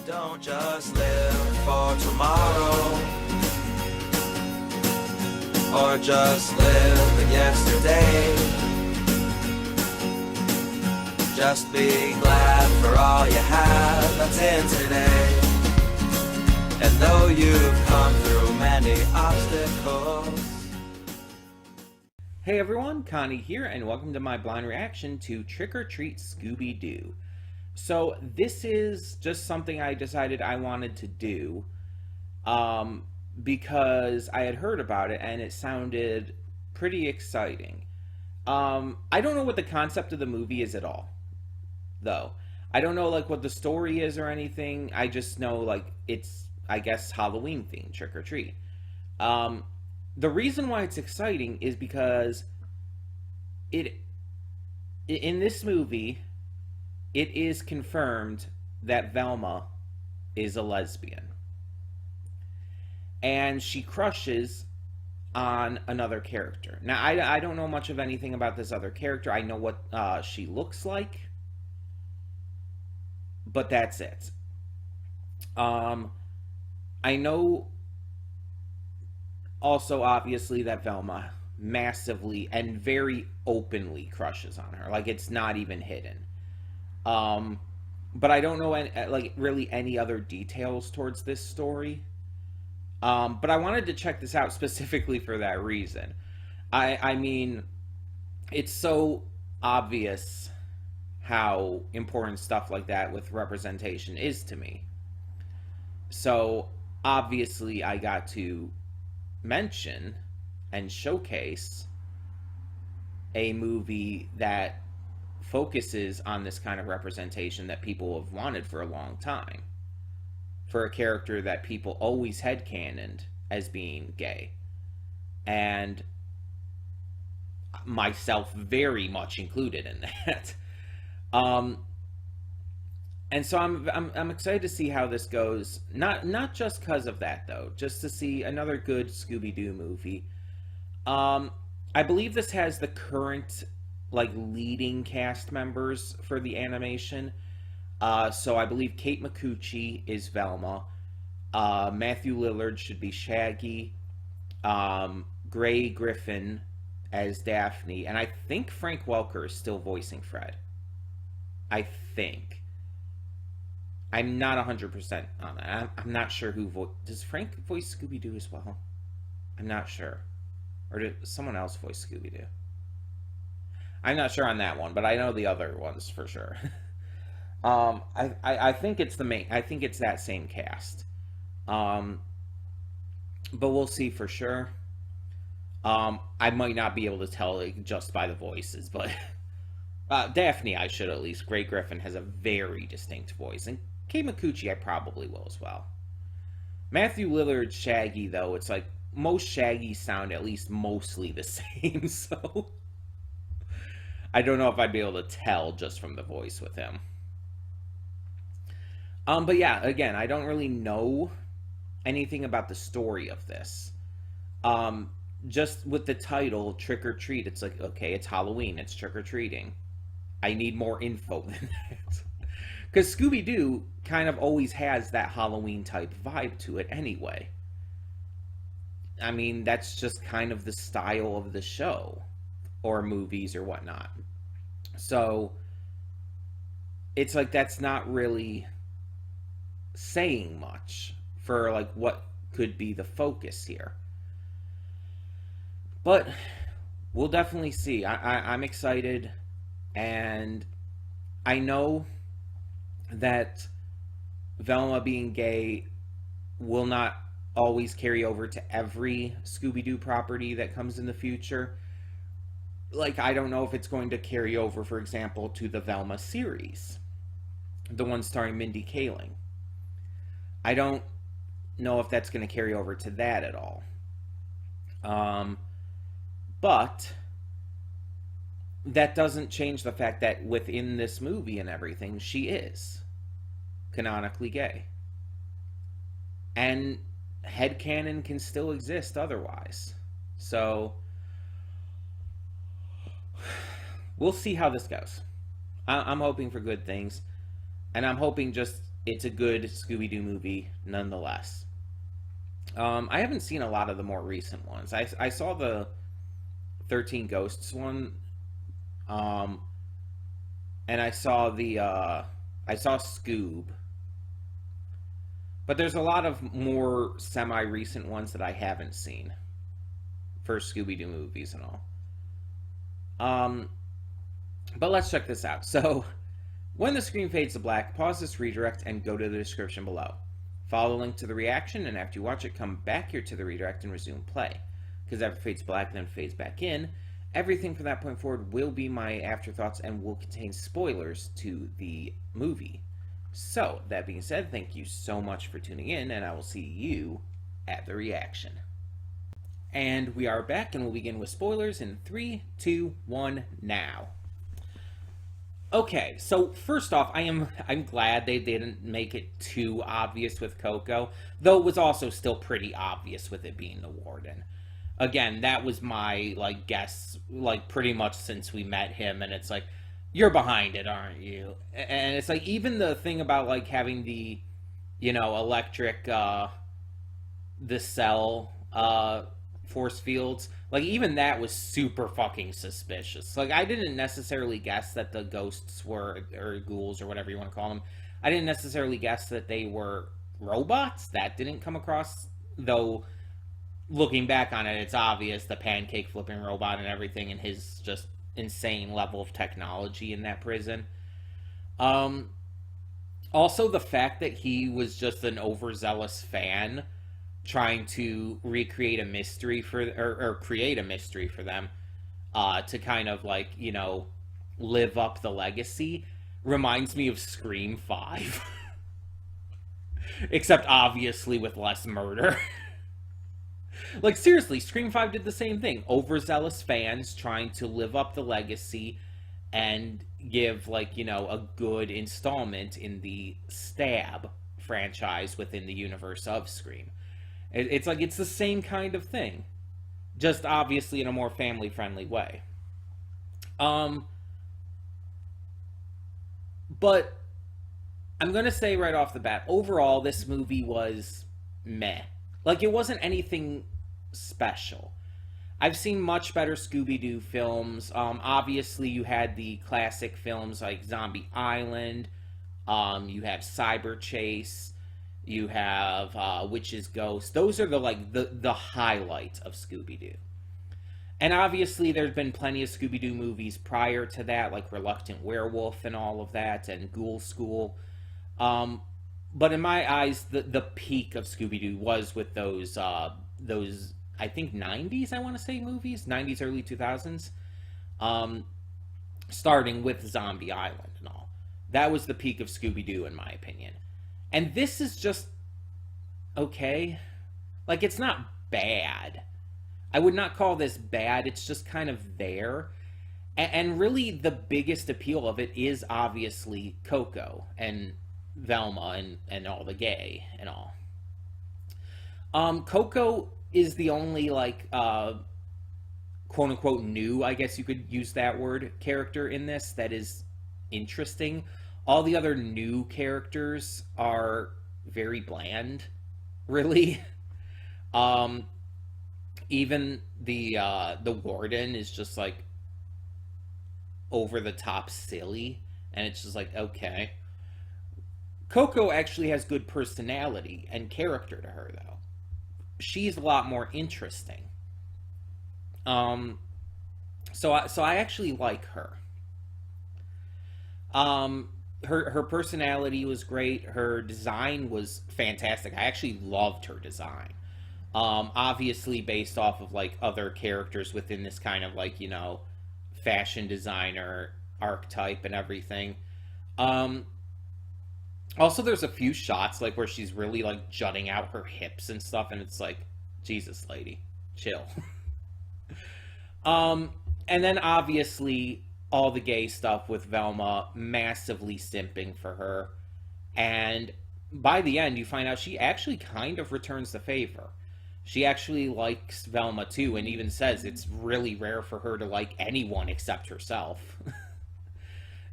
Don't just live for tomorrow, or just live in yesterday. Just be glad for all you have that's in today. And though you've come through many obstacles. Hey everyone, Connie here, and welcome to my blind reaction to Trick or Treat Scooby-Doo. So this is just something I decided I wanted to do because I had heard about it and it sounded pretty exciting. I don't know what the concept of the movie is at all, though. I don't know like what the story is or anything. I just know like it's, I guess, Halloween themed, Trick or Treat. The reason why it's exciting is because in this movie, it is confirmed that Velma is a lesbian. And she crushes on another character. Now, I don't know much of anything about this other character. I know what she looks like, but that's it. I know also, obviously, that Velma massively and very openly crushes on her. Like, it's not even hidden. But I don't know like really any other details towards this story. But I wanted to check this out specifically for that reason. I mean, it's so obvious how important stuff like that with representation is to me. So, obviously, I got to mention and showcase a movie that focuses on this kind of representation that people have wanted for a long time, for a character that people always headcanoned as being gay, and myself very much included in that. And so I'm excited to see how this goes. Not just because of that though, just to see another good Scooby-Doo movie. I believe this has the current like leading cast members for the animation. So I believe Kate Micucci is Velma. Matthew Lillard should be Shaggy. Gray Griffin as Daphne, and I think Frank Welker is still voicing Fred. I think. I'm not 100% on that. I'm not sure who does Frank voice Scooby-Doo as well? I'm not sure. Or did someone else voice Scooby-Doo? I'm not sure on that one, but I know the other ones for sure. I think it's I think it's that same cast. But we'll see for sure. I might not be able to tell like, just by the voices, but Daphne I should at least. Gray Griffin has a very distinct voice, and Kate Micucci I probably will as well. Matthew Lillard's Shaggy, though, it's like most Shaggies sound at least mostly the same, so I don't know if I'd be able to tell just from the voice with him. But yeah, again, I don't really know anything about the story of this. Just with the title, Trick or Treat, it's like, okay, it's Halloween, it's trick-or-treating. I need more info than that. Because Scooby-Doo kind of always has that Halloween-type vibe to it anyway. I mean, that's just kind of the style of the show, or movies, or whatnot. So, it's like that's not really saying much for like what could be the focus here. But we'll definitely see. I'm excited, and I know that Velma being gay will not always carry over to every Scooby-Doo property that comes in the future. Like, I don't know if it's going to carry over, for example, to the Velma series, the one starring Mindy Kaling. I don't know if that's going to carry over to that at all. But that doesn't change the fact that within this movie and everything, she is canonically gay. And headcanon can still exist otherwise. So, we'll see how this goes. I'm hoping for good things. And I'm hoping just it's a good Scooby-Doo movie nonetheless. I haven't seen a lot of the more recent ones. I saw the 13 Ghosts one, um, and I saw Scoob, but there's a lot of more semi-recent ones that I haven't seen for Scooby-Doo movies and all. But let's check this out. So, when the screen fades to black, pause this redirect and go to the description below. Follow the link to the reaction, and after you watch it, come back here to the redirect and resume play. Because after it fades black and then fades back in, everything from that point forward will be my afterthoughts and will contain spoilers to the movie. So, that being said, thank you so much for tuning in, and I will see you at the reaction. And we are back, and we'll begin with spoilers in 3, 2, 1, now. Okay, so first off, I'm glad they didn't make it too obvious with Coco, though it was also still pretty obvious with it being the warden. Again, that was my, guess, pretty much since we met him, and it's you're behind it, aren't you? And it's even the thing about, having the, electric, the cell, force fields, even that was super fucking suspicious. I didn't necessarily guess that the ghosts were, or ghouls, or whatever you want to call them, I didn't necessarily guess that they were robots. That didn't come across, though looking back on it, it's obvious, the pancake flipping robot and everything, and his just insane level of technology in that prison. Also, the fact that he was just an overzealous fan trying to recreate a mystery for, or create a mystery for them, to kind of live up the legacy, reminds me of Scream 5. Except obviously with less murder. Seriously, Scream 5 did the same thing. Overzealous fans trying to live up the legacy and give, a good installment in the Stab franchise within the universe of Scream. It's it's the same kind of thing, just obviously in a more family-friendly way. But I'm gonna say right off the bat, overall, this movie was meh. It wasn't anything special. I've seen much better Scooby-Doo films. Obviously, you had the classic films like Zombie Island. You have Cyber Chase. You have Witch's Ghost. Those are the highlights of Scooby-Doo. And obviously, there's been plenty of Scooby-Doo movies prior to that, like Reluctant Werewolf and all of that, and Ghoul School. But in my eyes, the peak of Scooby-Doo was with those I think 90s, I want to say, movies. 90s, early 2000s. Starting with Zombie Island and all. That was the peak of Scooby-Doo, in my opinion. And this is just okay. It's not bad. I would not call this bad. It's just kind of there. And really, the biggest appeal of it is obviously Coco and Velma and all the gay and all. Coco is the only quote unquote new, I guess you could use that word, character in this that is interesting. All the other new characters are very bland, really. Even the warden is just over the top silly, and it's just okay. Coco actually has good personality and character to her, though. She's a lot more interesting. So I actually like her. Her personality was great. Her design was fantastic. I actually loved her design. Obviously based off of other characters within this kind of fashion designer archetype and everything. Also, there's a few shots where she's really jutting out her hips and stuff, and it's Jesus, lady, chill. And then obviously all the gay stuff with Velma, massively simping for her, and by the end you find out she actually kind of returns the favor. She actually likes Velma too, and even says it's really rare for her to like anyone except herself.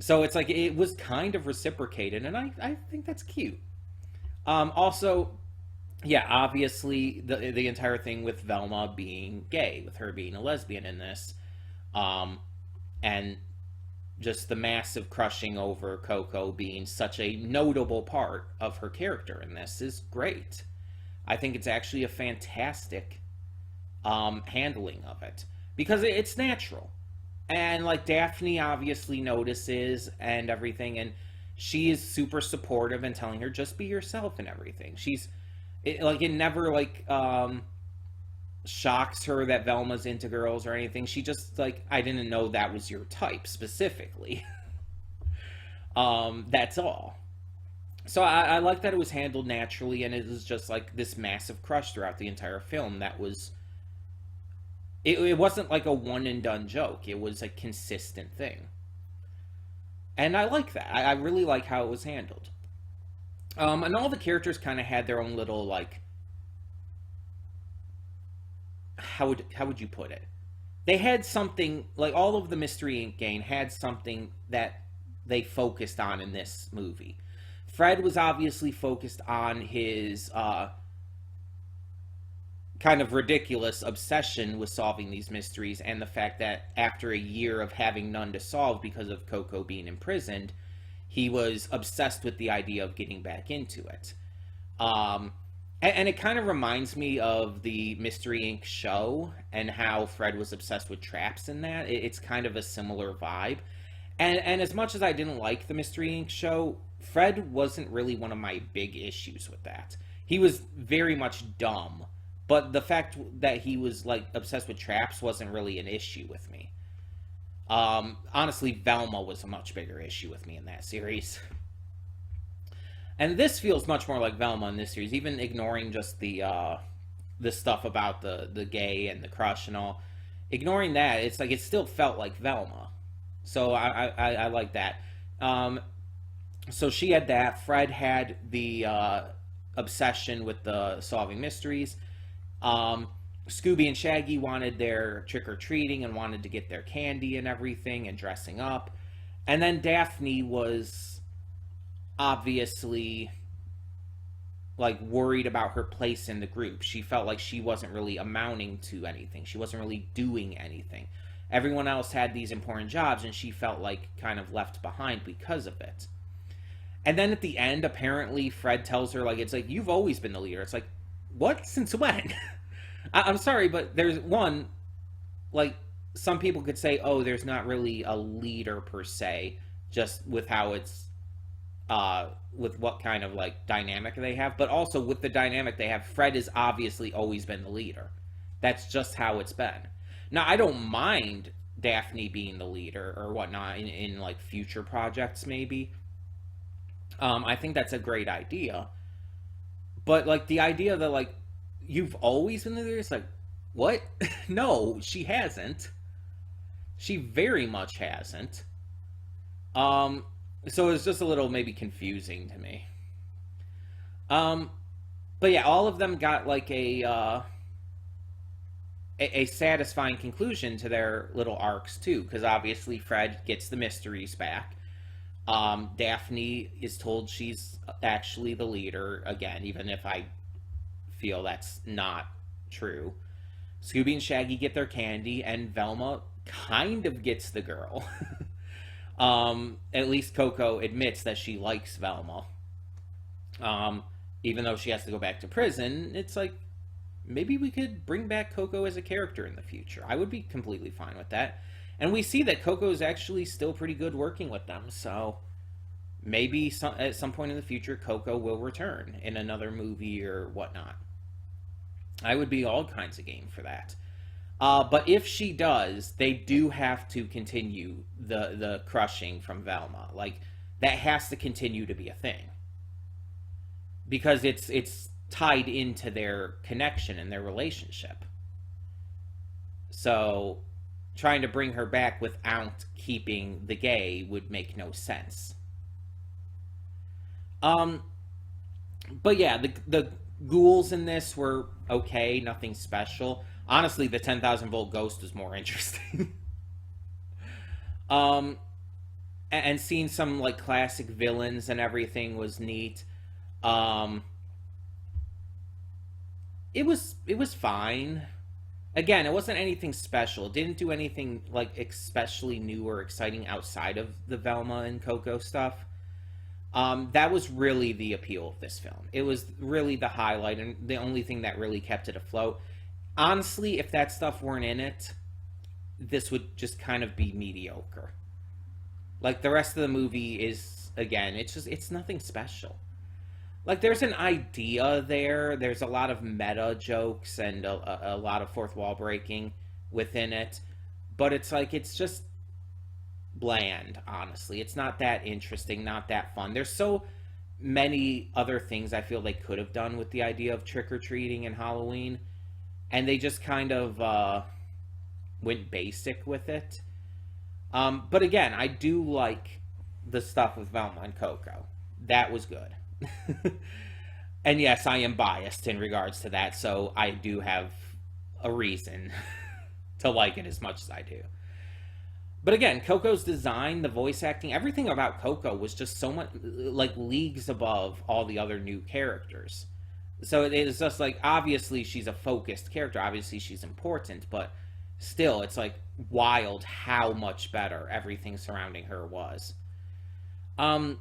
So it's like it was kind of reciprocated, and I think that's cute. Also, yeah, obviously the entire thing with Velma being gay, with her being a lesbian in this, um, and just the massive crushing over Coco being such a notable part of her character in this is great. I think it's actually a fantastic handling of it because it's natural, and like Daphne obviously notices and everything, and she is super supportive and telling her just be yourself and everything. It never like shocks her that Velma's into girls or anything. She just like, I didn't know that was your type specifically. That's all. So I like that it was handled naturally, and it was just like this massive crush throughout the entire film. It wasn't like a one and done joke. It was a consistent thing, and I like that. I really like how it was handled. And all the characters kind of had their own little like, how would you put it? They had something like all of the Mystery Inc. gang had something that they focused on in this movie. Fred was obviously focused on his kind of ridiculous obsession with solving these mysteries, and the fact that after a year of having none to solve because of Coco being imprisoned, he was obsessed with the idea of getting back into it. And it kind of reminds me of the Mystery Inc. show and how Fred was obsessed with traps in that. It's kind of a similar vibe. And as much as I didn't like the Mystery Inc. show, Fred wasn't really one of my big issues with that. He was very much dumb, but the fact that he was like obsessed with traps wasn't really an issue with me. Honestly, Velma was a much bigger issue with me in that series. And this feels much more like Velma in this series, even ignoring just the stuff about the gay and the crush and all. Ignoring that, it's like it still felt like Velma. So I like that. So she had that. Fred had the obsession with the solving mysteries. Scooby and Shaggy wanted their trick-or-treating and wanted to get their candy and everything and dressing up. And then Daphne was obviously like worried about her place in the group. She felt like she wasn't really amounting to anything. She wasn't really doing anything. Everyone else had these important jobs, and she felt like kind of left behind because of it. And then at the end, apparently Fred tells her, like, it's like, you've always been the leader. It's like, what? Since when? I'm sorry, but there's one, like, some people could say, oh, there's not really a leader per se, just with how it's, with what kind of, like, dynamic they have. But also with the dynamic they have, Fred has obviously always been the leader. That's just how it's been. Now, I don't mind Daphne being the leader or whatnot in like, future projects, maybe. I think that's a great idea. But, like, the idea that, like, you've always been the leader, it's like, what? No, she hasn't. She very much hasn't. So it's just a little maybe confusing to me. But yeah, all of them got, like, a satisfying conclusion to their little arcs too, because obviously Fred gets the mysteries back. Daphne is told she's actually the leader again, even if I feel that's not true. Scooby and Shaggy get their candy, and Velma kind of gets the girl. At least Coco admits that she likes Velma. Even though she has to go back to prison, it's like, maybe we could bring back Coco as a character in the future. I would be completely fine with that. And we see that Coco is actually still pretty good working with them, so maybe at some point in the future, Coco will return in another movie or whatnot. I would be all kinds of game for that. But if she does, they do have to continue the crushing from Velma. Like, that has to continue to be a thing. Because it's tied into their connection and their relationship. So trying to bring her back without keeping the gay would make no sense. But yeah, the ghouls in this were okay, nothing special. Honestly, the 10,000 volt ghost was more interesting. And and seeing some like classic villains and everything was neat. Um, it was fine. Again, it wasn't anything special. It didn't do anything like especially new or exciting outside of the Velma and Coco stuff. That was really the appeal of this film. It was really the highlight and the only thing that really kept it afloat. Honestly, if that stuff weren't in it, this would just kind of be mediocre. Like the rest of the movie is, again, it's nothing special. Like there's an idea there. There's a lot of meta jokes and a lot of fourth wall breaking within it, but it's just bland. Honestly, it's not that interesting, not that fun. There's so many other things I feel they could have done with the idea of trick or treating and Halloween, and they just kind of went basic with it. But again, I do like the stuff with Velma and Coco. That was good. And yes, I am biased in regards to that, so I do have a reason to like it as much as I do. But again, Coco's design, the voice acting, everything about Coco was just so much like leagues above all the other new characters. So it is just like obviously she's a focused character, obviously she's important, but still it's like wild how much better everything surrounding her was. Um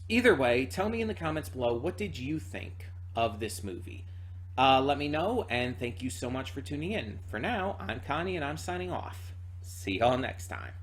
Either way, tell me in the comments below, what did you think of this movie? Let me know, and thank you so much for tuning in. For now, I'm Connie, and I'm signing off. See y'all next time.